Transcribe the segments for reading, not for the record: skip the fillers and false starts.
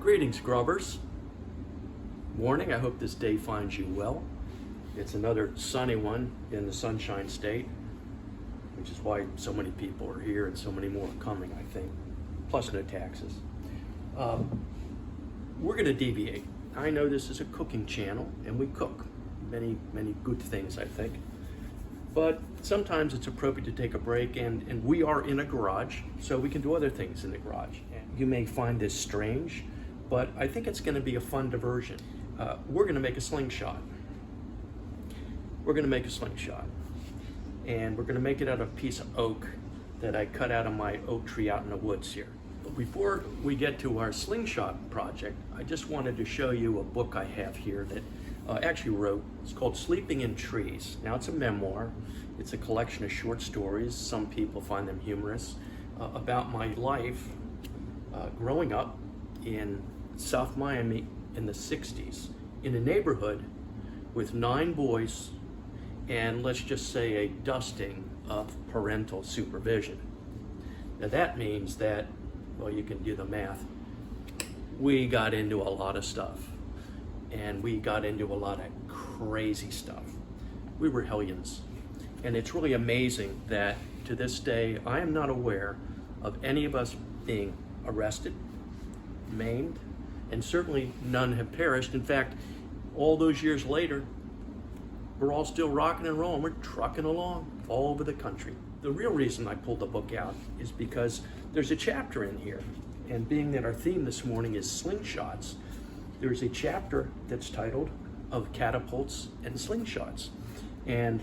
Greetings, grubbers. Morning, I hope this day finds you well. It's another sunny one in the Sunshine State, which is why so many people are here and so many more are coming, I think, plus no taxes. We're going to deviate. I know this is a cooking channel, and we cook many good things, I think. But sometimes it's appropriate to take a break, and we are in a garage, so we can do other things in the garage. And you may find this strange, but I think it's going to be a fun diversion. We're going to make a slingshot. We're going to make a slingshot. And we're going to make it out of a piece of oak that I cut out of my oak tree out in the woods here. But before we get to our slingshot project, I just wanted to show you a book I have here that I actually wrote. It's called Sleeping in Trees. Now, it's a memoir. It's a collection of short stories. Some people find them humorous, about my life growing up in South Miami in the 60s in a neighborhood with 9 boys and, let's just say, a dusting of parental supervision. Now that means that, well, you can do the math. We got into a lot of stuff, and we got into a lot of crazy stuff. We were hellions. And it's really amazing that to this day, I am not aware of any of us being arrested, maimed, and certainly none have perished. In fact, all those years later, we're all still rocking and rolling. We're trucking along all over the country. The real reason I pulled the book out is because there's a chapter in here. And being that our theme this morning is slingshots, there's a chapter that's titled Of Catapults and Slingshots. And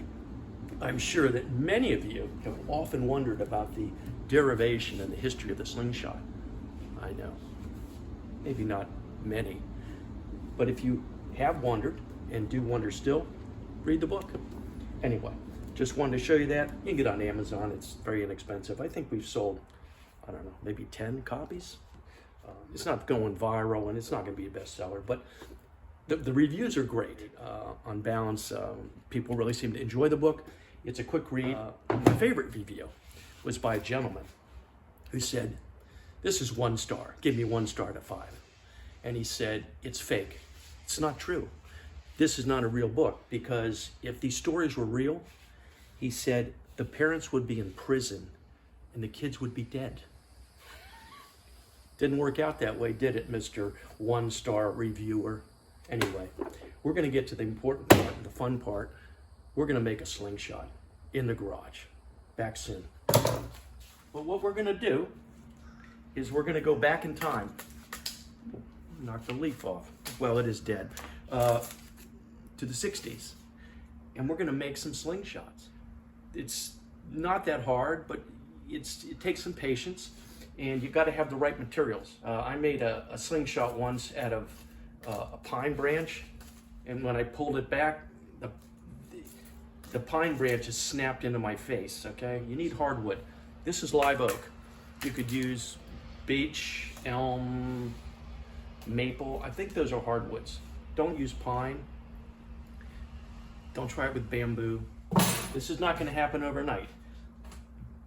I'm sure that many of you have often wondered about the derivation and the history of the slingshot. I know, maybe not many, but if you have wondered and do wonder still, read the book. Anyway, just wanted to show you that. You can get it on Amazon. It's very inexpensive. I think we've sold, I don't know, maybe 10 copies. It's not going viral, and it's not going to be a bestseller, but the reviews are great. On balance, people really seem to enjoy the book. It's a quick read. My favorite review was by a gentleman who said, "This is 1 star. Give me 1 star to 5. And he said, "It's fake. It's not true. This is not a real book, because if these stories were real," he said, "the parents would be in prison and the kids would be dead." Didn't work out that way, did it, Mr. 1 star reviewer? Anyway, we're going to get to the important part, the fun part. We're going to make a slingshot in the garage. Back soon. But what we're going to do is we're going to go back in time. Knock the leaf off. Well, it is dead. To the 60s. And we're going to make some slingshots. It's not that hard, but it takes some patience, and you got to have the right materials. I made a slingshot once out of a pine branch, and when I pulled it back, the pine branch is snapped into my face, okay? You need hardwood. This is live oak. You could use beech, elm, maple. I think those are hardwoods. Don't use pine. Don't try it with bamboo. This is not going to happen overnight.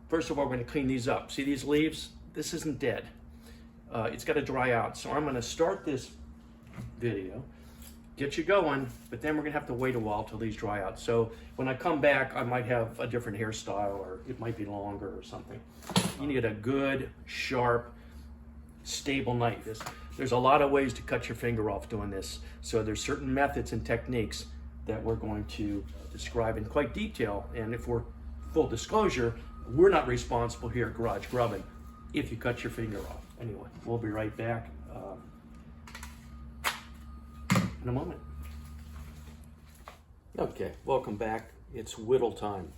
First of all, we're going to clean these up. See these leaves? This isn't dead. It's got to dry out. So I'm going to start this video, get you going, but then we're going to have to wait a while till these dry out. So when I come back, I might have a different hairstyle, or it might be longer or something. You need a good, sharp, stable knife. There's a lot of ways to cut your finger off doing this. So there's certain methods and techniques that we're going to describe in quite detail. And if we're full disclosure, we're not responsible here at Garage Grubbing if you cut your finger off. Anyway, we'll be right back in a moment. Okay, welcome back. It's whittle time.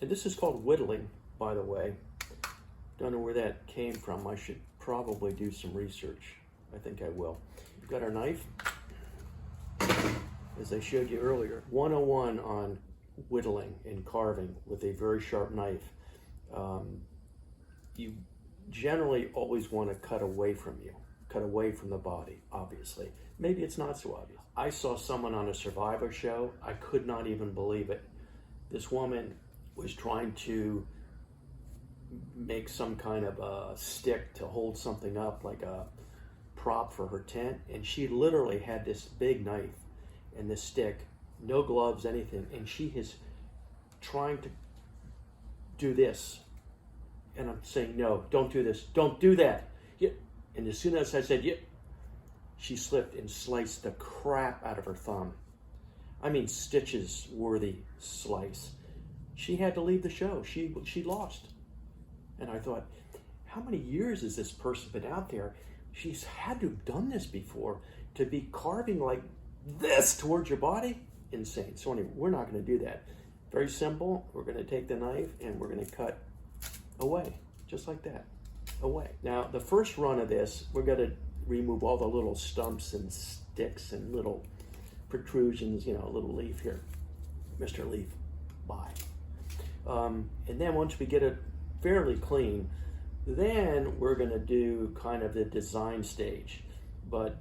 And this is called whittling, by the way. Don't know where that came from. I should probably do some research. I think I will. We've got our knife, as I showed you earlier. 101 on whittling and carving with a very sharp knife. You generally always want to cut away from you, cut away from the body, obviously. Maybe it's not so obvious. I saw someone on a Survivor show. I could not even believe it. This woman was trying to make some kind of a stick to hold something up, like a prop for her tent, and she literally had this big knife and this stick, no gloves, anything, and she is trying to do this. And I'm saying, no, don't do this, don't do that. Yeah. And as soon as I said, yeah, she slipped and sliced the crap out of her thumb. I mean, stitches worthy slice. She had to leave the show. She lost. And I thought, how many years has this person been out there? She's had to have done this before. To be carving like this towards your body, insane. So anyway, we're not going to do that. Very simple. We're going to take the knife and we're going to cut away, just like that, away. Now, the first run of this, we're going to remove all the little stumps and sticks and little protrusions, you know, a little leaf here. Mr. Leaf, bye. And then once we get it fairly clean, then we're going to do kind of the design stage. But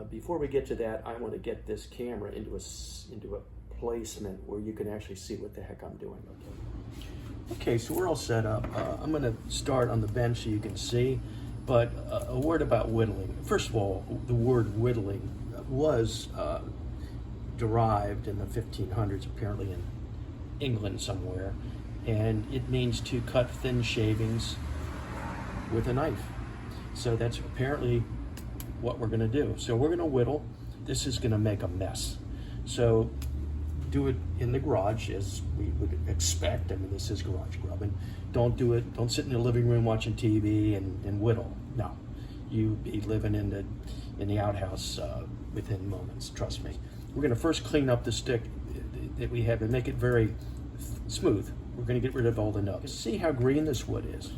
before we get to that, I want to get this camera into a placement where you can actually see what the heck I'm doing. Okay, so we're all set up. I'm going to start on the bench so you can see, but a word about whittling. First of all, the word whittling was derived in the 1500s, apparently in England somewhere, and it means to cut thin shavings with a knife. So that's apparently what we're going to do. So we're going to whittle. This is going to make a mess. So do it in the garage as we would expect. I mean, this is garage grubbing. Don't do it, don't sit in the living room watching TV and whittle. No, you be living in the outhouse within moments, trust me. We're going to first clean up the stick that we have and make it very smooth. We're going to get rid of all the nubs. See how green this wood is?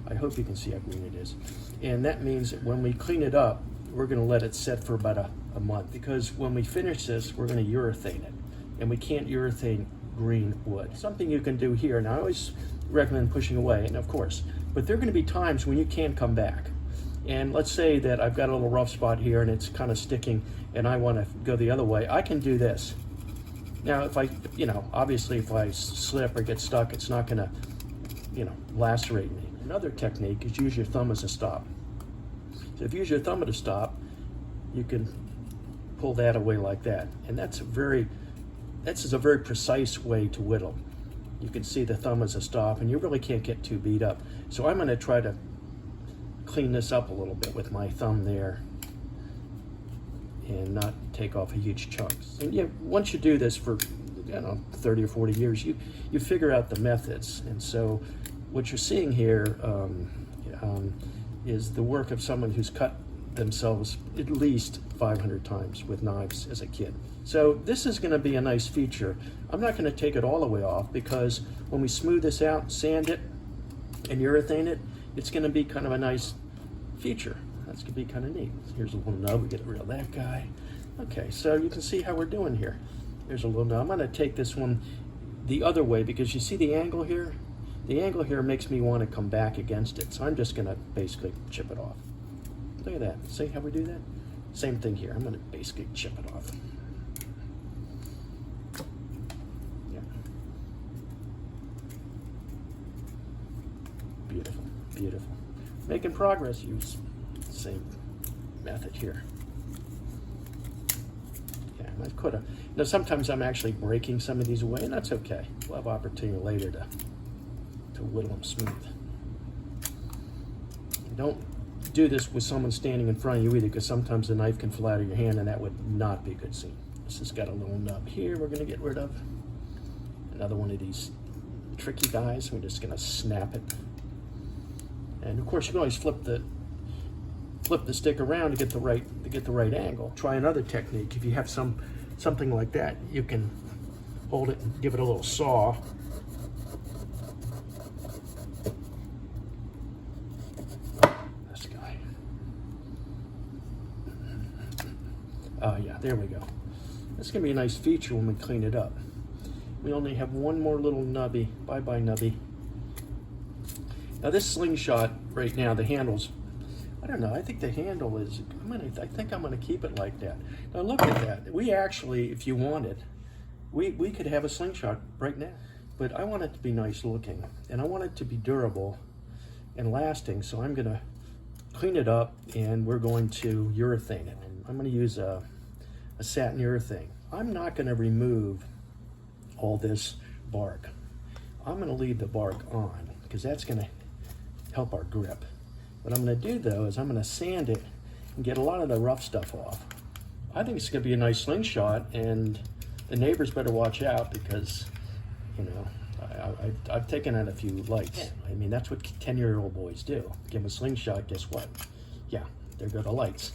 I hope you can see how green it is. And that means that when we clean it up, we're going to let it set for about a month, because when we finish this, we're going to urethane it. And we can't urethane green wood. Something you can do here, and I always recommend pushing away, and of course, but there are going to be times when you can't come back. And let's say that I've got a little rough spot here and it's kind of sticking and I want to go the other way. I can do this. Now, if I, obviously if I slip or get stuck, it's not going to, lacerate me. Another technique is use your thumb as a stop. So if you use your thumb as a stop, you can pull that away like that. And that's a very precise way to whittle. You can see the thumb as a stop, and you really can't get too beat up. So I'm going to try to clean this up a little bit with my thumb there and not take off a huge chunks. And once you do this for 30 or 40 years, you figure out the methods. And so what you're seeing here is the work of someone who's cut themselves at least 500 times with knives as a kid. So this is going to be a nice feature. I'm not going to take it all the way off, because when we smooth this out, sand it, and urethane it, it's going to be kind of a nice feature. That's going to be kind of neat. Here's a little nub. We get rid of that guy. Okay, so you can see how we're doing here. There's a little nub. I'm going to take this one the other way, because you see the angle here? The angle here makes me want to come back against it. So I'm just going to basically chip it off. Look at that. See how we do that? Same thing here. I'm going to basically chip it off. Yeah. Beautiful, beautiful. Making progress. Use the same method here. Yeah, I could have. Sometimes I'm actually breaking some of these away, and that's okay. We'll have opportunity later to whittle them smooth. Don't do this with someone standing in front of you either, because sometimes the knife can fly out of your hand, and that would not be a good scene. This has got a little nub here we're going to get rid of. Another one of these tricky guys. We're just going to snap it. And of course, you can always flip the stick around to get the right angle. Try another technique. If you have something like that, you can hold it and give it a little saw. Yeah, there we go. That's going to be a nice feature when we clean it up. We only have one more little nubby. Bye-bye, nubby. Now this Slingshot right now, the handle's, I don't know, I think the handle is, I think I'm going to keep it like that. Now look at that. We actually, if you wanted, we could have a Slingshot right now. But I want it to be nice looking, and I want it to be durable and lasting, so I'm going to clean it up, and we're going to urethane it. I'm going to use a satin urethane. I'm not going to remove all this bark. I'm going to leave the bark on because that's going to help our grip. What I'm going to do though is I'm going to sand it and get a lot of the rough stuff off. I think it's going to be a nice slingshot, and the neighbors better watch out because, you know, I've taken out a few lights. I mean, that's what 10-year-old boys do. Give them a slingshot, guess what? Yeah, they're good at lights.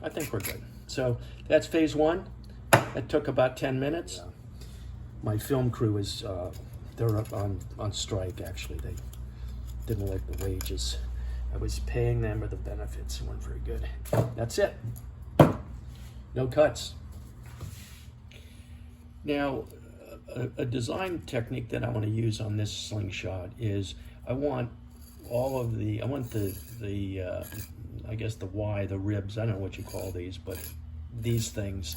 I think we're good. So that's phase one. It took about 10 minutes. My film crew is, they're up on strike, actually. They didn't like the wages. I was paying them with the benefits. It weren't very good. That's it. No cuts. Now, a design technique that I want to use on this slingshot is I want the I guess the Y, the ribs, I don't know what you call these, but these things,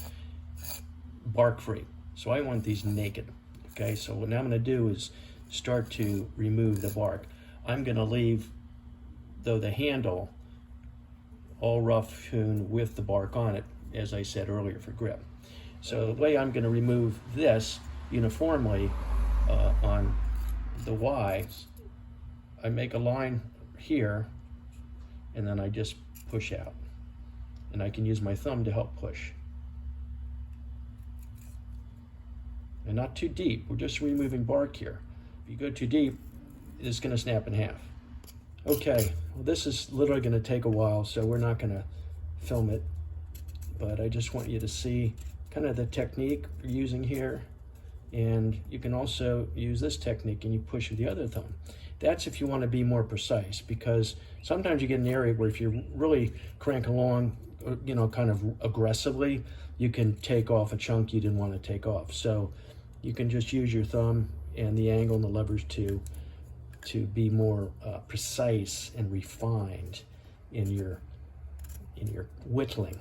bark free. So I want these naked, okay? So what I'm gonna do is start to remove the bark. I'm gonna leave, though, the handle all rough hewn with the bark on it, as I said earlier, for grip. So the way I'm gonna remove this uniformly on the Y, I make a line here, and then I just push out. And I can use my thumb to help push. And not too deep, we're just removing bark here. If you go too deep, it's gonna snap in half. Okay, well, this is literally gonna take a while, so we're not gonna film it, but I just want you to see kind of the technique we're using here. And you can also use this technique and you push with the other thumb. That's if you want to be more precise, because sometimes you get an area where if you really crank along, you know, kind of aggressively, you can take off a chunk you didn't want to take off. So you can just use your thumb and the angle and the levers to be more precise and refined in your whittling.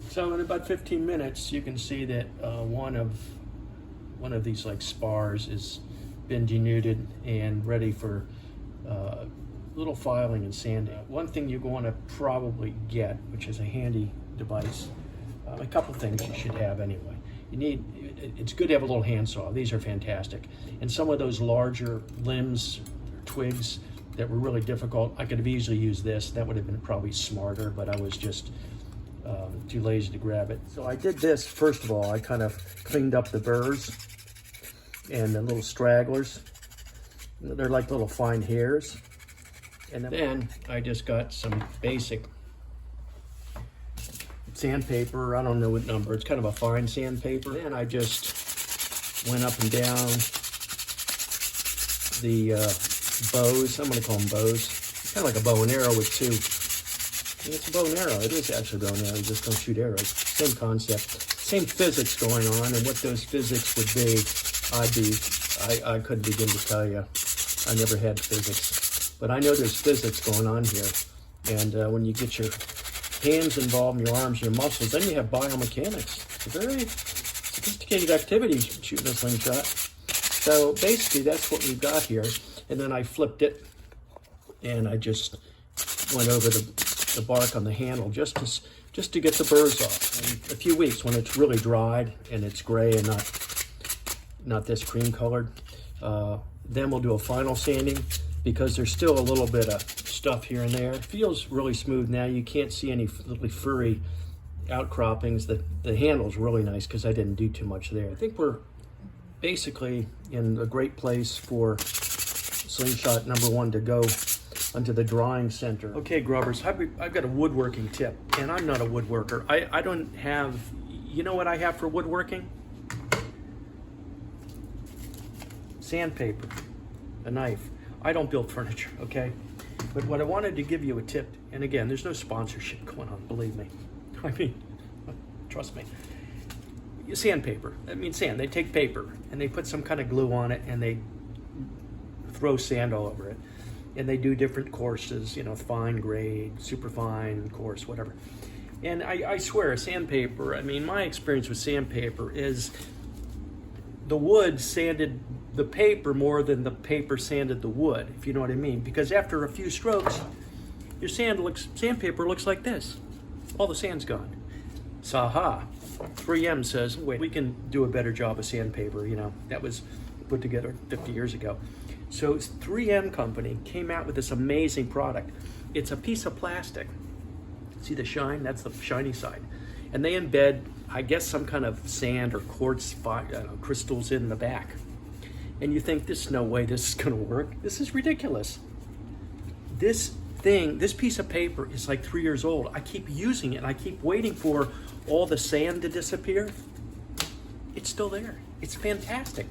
So in about 15 minutes, you can see that one of these like spars is been denuded and ready for little filing and sanding. One thing you're going to probably get, which is a handy device, a couple things you should have anyway. It's good to have a little handsaw. These are fantastic. And some of those larger limbs, twigs that were really difficult, I could have easily used this. That would have been probably smarter, but I was just too lazy to grab it. So I did this, first of all, I kind of cleaned up the burrs and the little stragglers. They're like little fine hairs. And then I just got some basic sandpaper. I don't know what number. It's kind of a fine sandpaper. Then I just went up and down the bows. I'm going to call them bows. It's kind of like a bow and arrow with two. It's a bow and arrow. It is actually a bow and arrow. You just don't shoot arrows. Same concept. Same physics going on, and what those physics would be, I couldn't begin to tell you. I never had physics. But I know there's physics going on here. And when you get your hands involved, and your arms, your muscles, then you have biomechanics. It's a very sophisticated activity, shooting a slingshot. So basically, that's what we've got here. And then I flipped it, and I just went over the bark on the handle just to get the burrs off. In a few weeks, when it's really dried and it's gray and not this cream colored, then we'll do a final sanding, because there's still a little bit of stuff here and there. It feels really smooth now. You can't see any little furry outcroppings. The handle's really nice because I didn't do too much there. I think we're basically in a great place for slingshot number 1 to go onto the drawing center. Okay, grubbers, I've got a woodworking tip, and I'm not a woodworker. I don't have, you know what I have for woodworking? Sandpaper, a knife. I don't build furniture, okay? But what I wanted to give you a tip, and again, there's no sponsorship going on, believe me. I mean, trust me. Sandpaper, I mean sand, they take paper and they put some kind of glue on it and they throw sand all over it. And they do different courses, you know, fine grade, super fine course, whatever. And I swear, sandpaper, I mean, my experience with sandpaper is the wood sanded the paper more than the paper sanded the wood, if you know what I mean. Because after a few strokes, your sandpaper looks like this. All the sand's gone. Saha. 3M says, wait, we can do a better job of sandpaper. You know, that was put together 50 years ago. So 3M company came out with this amazing product. It's a piece of plastic. See the shine? That's the shiny side. And they embed, I guess, some kind of sand or quartz crystals in the back. And you think, there's no way this is gonna work. This is ridiculous. This piece of paper is like 3 years old. I keep using it and I keep waiting for all the sand to disappear. It's still there. It's fantastic.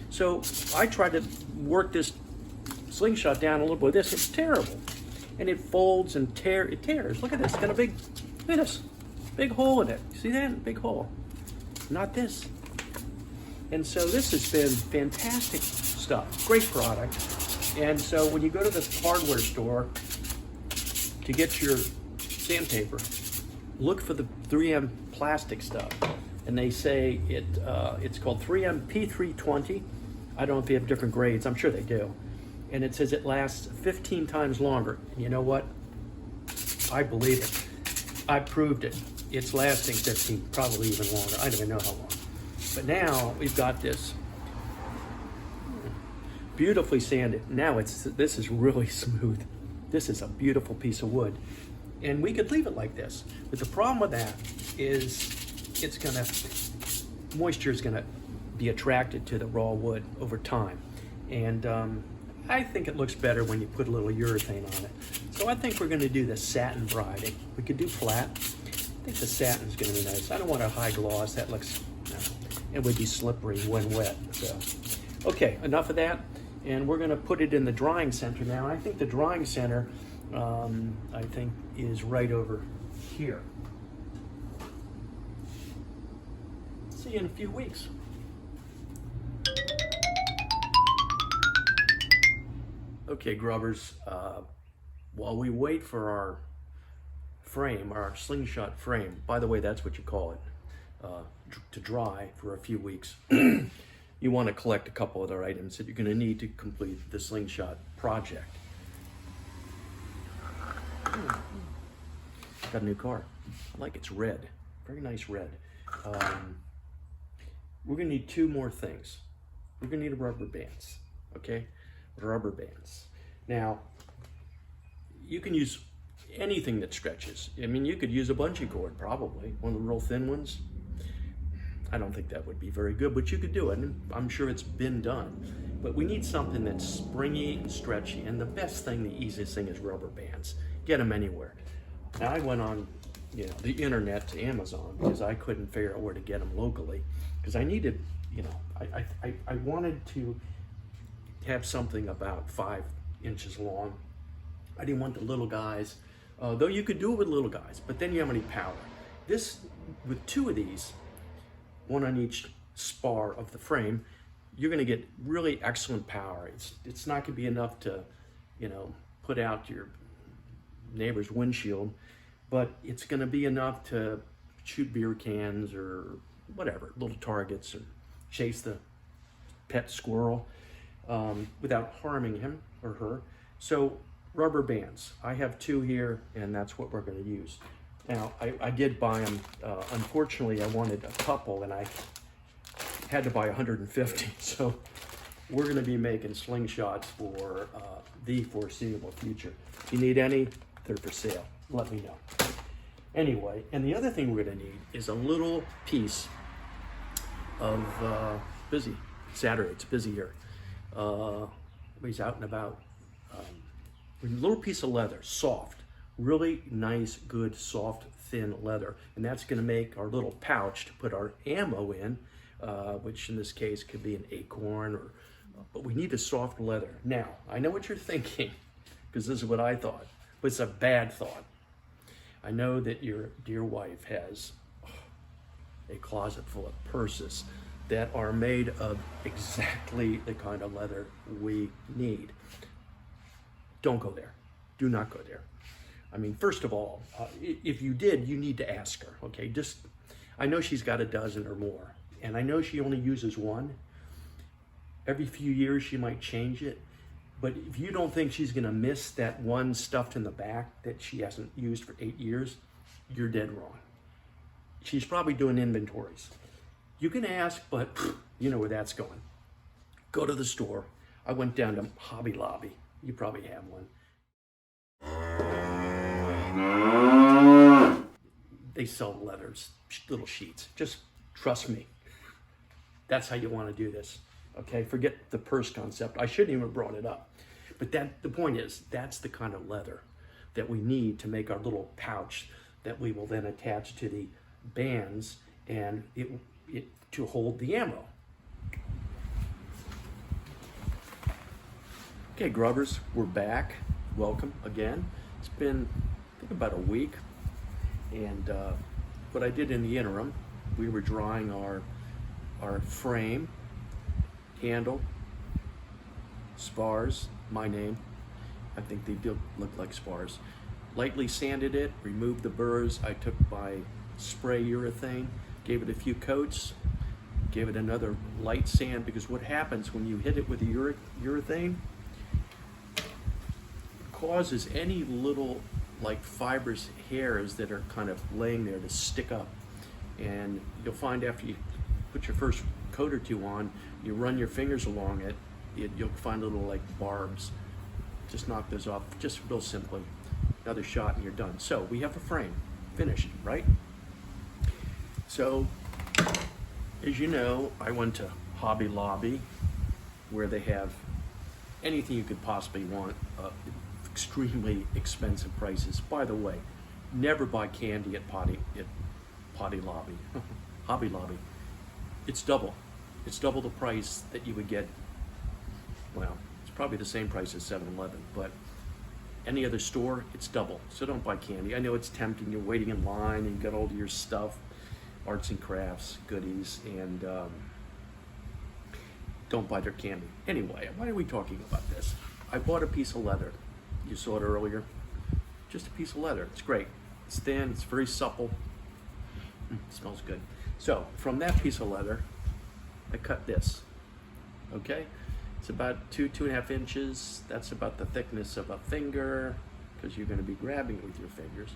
So I tried to work this Slingshot down a little bit with this. It's terrible. And it folds and it tears. Look at this. It's got a look at this. Big hole in it. See that? Big hole. Not this. And so this has been fantastic stuff. Great product. And so when you go to the hardware store to get your sandpaper, look for the 3M plastic stuff. And they say it's called 3M P320. I don't know if they have different grades. I'm sure they do. And it says it lasts 15 times longer. And you know what? I believe it. I proved it. It's lasting 15, probably even longer. I don't even know how long. But now we've got this beautifully sanded. Now this is really smooth. This is a beautiful piece of wood. And we could leave it like this. But the problem with that is moisture is gonna be attracted to the raw wood over time. And I think it looks better when you put a little urethane on it. So I think we're gonna do the satin variety. We could do flat. I think the satin's gonna be nice. I don't want a high gloss. That looks, it would be slippery when wet. So, okay, enough of that. And we're gonna put it in the drying center now. I think the drying center, I think, is right over here. See you in a few weeks. Okay, grubbers, while we wait for our frame, our Slingshot frame, by the way, that's what you call it, to dry for a few weeks, you want to collect a couple other items that you're going to need to complete the Slingshot project. Got a new car. I like it's red. Very nice red. We're going to need two more things. We're going to need rubber bands, okay? Rubber bands. Now, you can use anything that stretches. I mean, you could use a bungee cord, probably, one of the real thin ones. I don't think that would be very good, but you could do it, and I'm sure it's been done. But we need something that's springy and stretchy, and the best thing, the easiest thing is rubber bands. Get them anywhere. Now, I went on, the internet to Amazon because I couldn't figure out where to get them locally, because I needed, I wanted to have something about 5 inches long. I didn't want the little guys, though you could do it with little guys, but then you have any power. This, with 2 of these, one on each spar of the frame, you're gonna get really excellent power. It's not gonna be enough to, put out your neighbor's windshield, but it's gonna be enough to shoot beer cans or whatever, little targets, or chase the pet squirrel without harming him or her. So rubber bands, I have 2 here, and that's what we're gonna use. Now, I did buy them. Unfortunately, I wanted a couple, and I had to buy 150. So we're going to be making Slingshots for the foreseeable future. If you need any, they're for sale. Let me know. Anyway, and the other thing we're going to need is a little piece of busy. Saturday, it's busy here. He's out and about. A little piece of leather, soft. Really nice, good, soft, thin leather. And that's gonna make our little pouch to put our ammo in, which in this case could be an acorn, but we need a soft leather. Now, I know what you're thinking, because this is what I thought, but it's a bad thought. I know that your dear wife has a closet full of purses that are made of exactly the kind of leather we need. Don't go there. Do not go there. I mean, first of all, if you did, you need to ask her, okay? I know she's got a dozen or more, and I know she only uses one. Every few years she might change it, But if you don't think she's gonna miss that one stuffed in the back that she hasn't used for 8 years, you're dead wrong. She's probably doing inventories. You can ask, but you know where that's going. Go to the store. I went down to Hobby Lobby. You probably have one. They sell leathers, little sheets. Just trust me. That's how you want to do this. Okay, forget the purse concept. I shouldn't even have brought it up. But the point is, that's the kind of leather that we need to make our little pouch that we will then attach to the bands and it to hold the ammo. Okay, grubbers, we're back. Welcome again. It's been, I think, about a week. And what I did in the interim, we were drawing our frame, handle, spars, my name. I think they do look like spars. Lightly sanded it, removed the burrs. I took my spray urethane, gave it a few coats, gave it another light sand, because what happens when you hit it with the urethane, it causes any little like fibrous hairs that are kind of laying there to stick up. And you'll find after you put your first coat or two on, you run your fingers along it, you'll find little like barbs. Just knock those off, just real simply. Another shot and you're done. So we have a frame, finished, right? So, as you know, I went to Hobby Lobby, where they have anything you could possibly want, extremely expensive prices. By the way, never buy candy at Hobby Lobby. Hobby Lobby. It's double the price that you would get. Well, it's probably the same price as 7-Eleven, but any other store, it's double. So don't buy candy. I know it's tempting. You're waiting in line and you got all your stuff, arts and crafts, goodies, and don't buy their candy. Anyway, why are we talking about this? I bought a piece of leather. You saw it earlier. Just a piece of leather. It's great. It's thin. It's very supple. It smells good. So from that piece of leather, I cut this. Okay? It's about 2.5 inches. That's about the thickness of a finger, because you're going to be grabbing it with your fingers.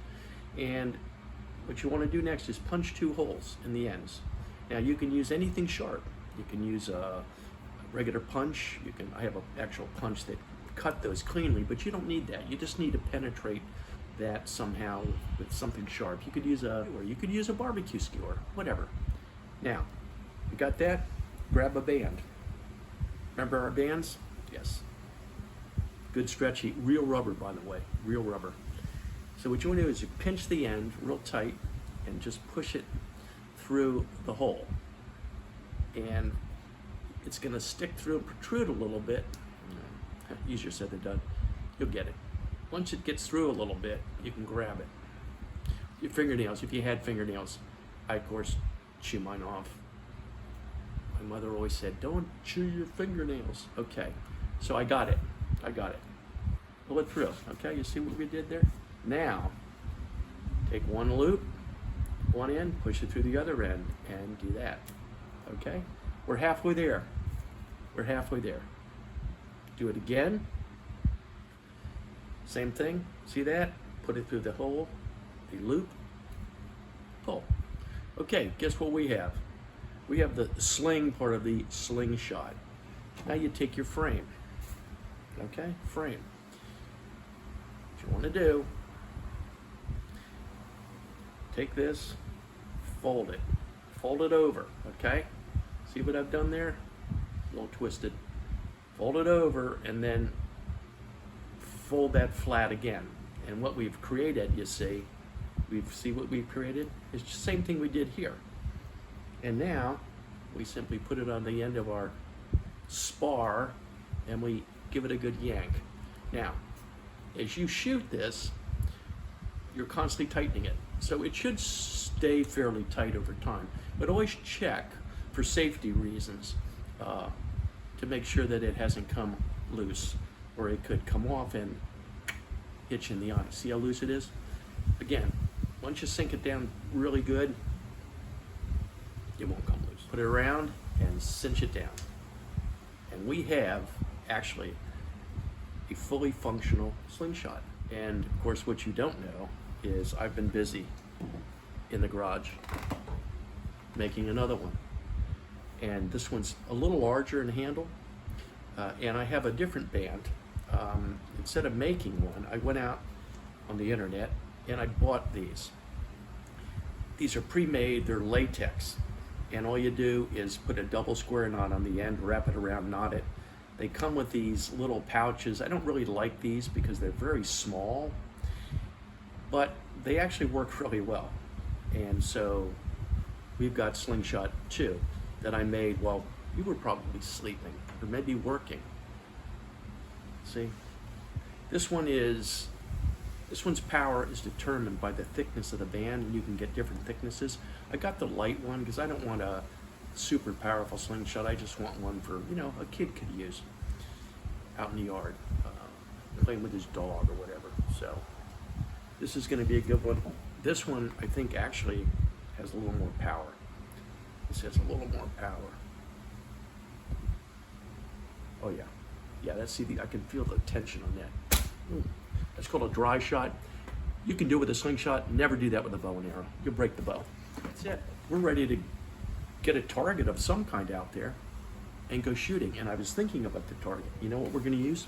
And what you want to do next is punch 2 holes in the ends. Now you can use anything sharp. You can use a regular punch. I have an actual punch that cut those cleanly, but you don't need that. You just need to penetrate that somehow with something sharp. You could use a barbecue skewer, whatever. Now, you got that? Grab a band. Remember our bands? Yes. Good stretchy, real rubber, by the way, real rubber. So what you want to do is you pinch the end real tight and just push it through the hole. And it's going to stick through and protrude a little bit. Easier said than done. You'll get it. Once it gets through a little bit, you can grab it. Your fingernails, if you had fingernails, I of course chew mine off. My mother always said, don't chew your fingernails. Okay, so I got it. Pull it through, okay? You see what we did there? Now, take one loop, one end, push it through the other end, and do that, okay? We're halfway there. Do it again. Same thing, see that? Put it through the hole, the loop, pull. Okay, guess what we have? We have the sling part of the slingshot. Now you take your frame, okay? Frame. What you want to do, take this, fold it over, okay? See what I've done there? A little twisted. Fold it over and then fold that flat again. And what we've created, you see what we've created? It's the same thing we did here. And now we simply put it on the end of our spar and we give it a good yank. Now, as you shoot this, you're constantly tightening it. So it should stay fairly tight over time, but always check for safety reasons to make sure that it hasn't come loose, or it could come off and hit you in the eye. See how loose it is? Again, once you sink it down really good, it won't come loose. Put it around and cinch it down. And we have actually a fully functional slingshot. And of course, what you don't know is I've been busy in the garage making another one. And this one's a little larger in handle, and I have a different band. Instead of making one, I went out on the internet and I bought these. These are pre-made, they're latex, and all you do is put a double square knot on the end, wrap it around, knot it. They come with these little pouches. I don't really like these because they're very small, but they actually work really well. And so we've got Slingshot 2 that I made while you were probably sleeping or maybe working. See, this one's power is determined by the thickness of the band, and you can get different thicknesses. I got the light one because I don't want a super powerful slingshot. I just want one for, you know, a kid could use out in the yard, playing with his dog or whatever. So this is going to be a good one. This one, I think, actually has a little more power. This has a little more power. Oh yeah, yeah. I can feel the tension on that. That's called a dry shot. You can do it with a slingshot. Never do that with a bow and arrow. You'll break the bow. That's it. We're ready to get a target of some kind out there and go shooting. And I was thinking about the target. You know what we're going to use?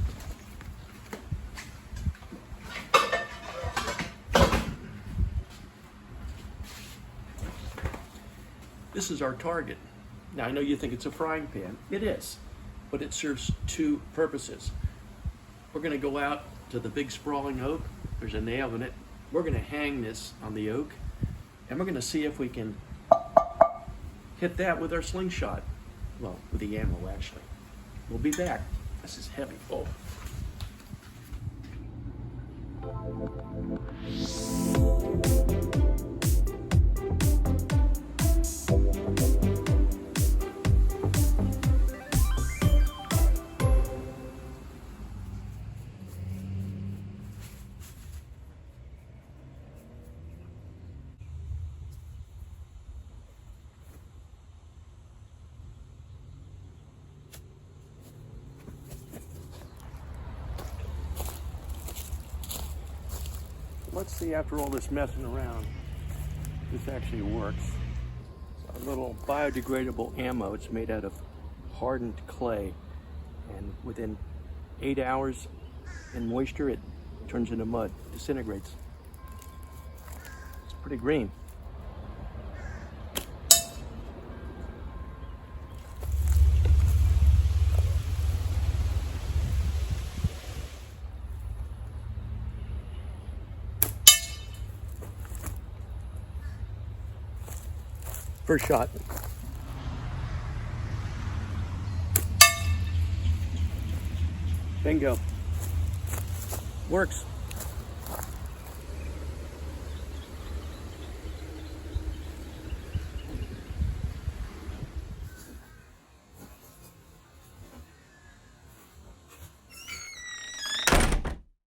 This is our target. Now I know you think it's a frying pan. It is, but it serves two purposes. We're going to go out to the big sprawling oak. There's a nail in it. We're going to hang this on the oak, and we're going to see if we can hit that with our slingshot. Well, with the ammo, actually. We'll be back. This is heavy. Oh. Let's see, after all this messing around, this actually works. It's a little biodegradable ammo. It's made out of hardened clay, and within 8 hours in moisture, it turns into mud, disintegrates. It's pretty green. First shot. Bingo. Works.